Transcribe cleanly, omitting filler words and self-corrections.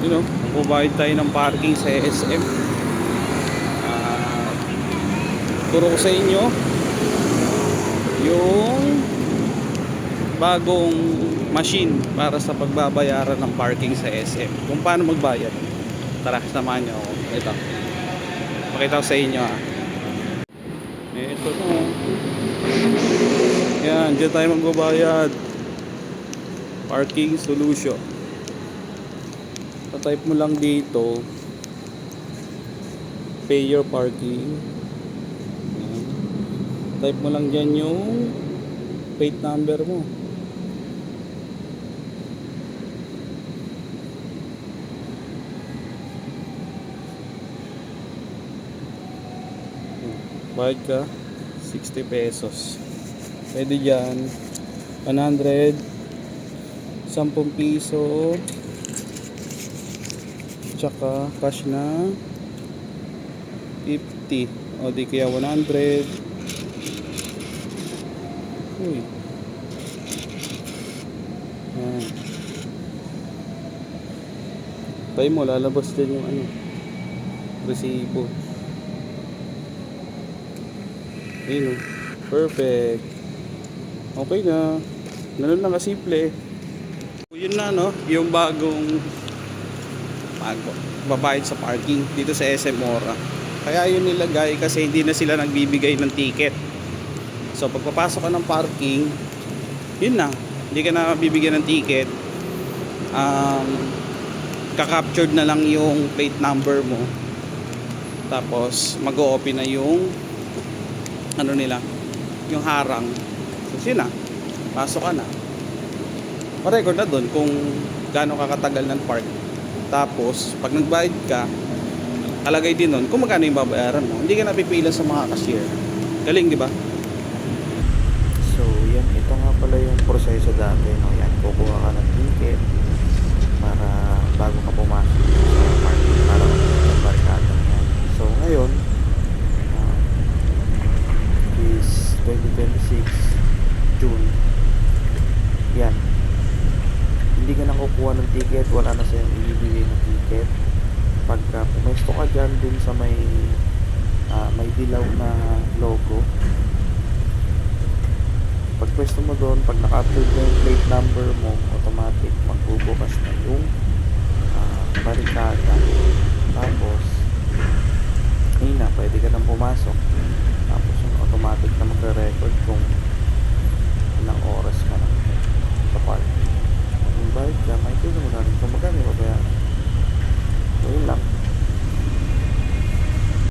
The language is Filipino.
You know, magbabayad tayo ng parking sa SM. Turo ko sa inyo yung bagong machine para sa pagbabayaran ng parking sa SM. Kung paano magbayad. Tara, samahan nyo ako. Ito. Pakita ko sa inyo Ito no. Yan, dyan tayo magbabayad. Parking solution. Type mo lang dito pay your parking. Yan. Type mo lang dyan yung plate number mo. Bayad ka 60 pesos. Pwede dyan 100, 10 piso, tsaka cash na 50 o di kaya 100. Uy. Yan. Tayo mo, lalabas din yung resibo. Ayun o. Perfect. Okay na. Ganun lang kasimple. Yun na no, yung bagong babayad sa parking dito sa SM Mora. Kaya yun nilagay kasi hindi na sila nagbibigay ng ticket. So pagpapasok ka ng parking, yun na, hindi ka na bibigyan ng ticket. Ka-captured na lang yung plate number mo. Tapos mag-o-open na yung nila, yung harang. So yun na, pasok ka na. Ma-record na dun kung gaano kakatagal ng park. Tapos, pag nagbayad ka, kalagay din nun kung magkano yung babayaran mo. Hindi ka napipilan sa mga cashier. Galing, di ba? So, yan. Ito nga pala yung proseso dati. No? Yan, kukuha ka ng ticket para bago ka pumasok sa parking para sa barikada. Yan. So, ngayon, is 2026 June. Yan. Hindi ka na kukuha ng ticket, wala na sa'yo ibibigay ng ticket. Pagka pumesto ka dyan dun sa may dilaw na logo, pag pwesto mo doon, pag naka-upload na yung plate number mo, automatic magbubukas na yung barikada. Tapos ayun na, pwede ka nang pumasok. Tapos yung automatic na magre-record kung ilang oras ka na sa park. Kung bayad ka, may kailan mo na rin kung magkano ba yan.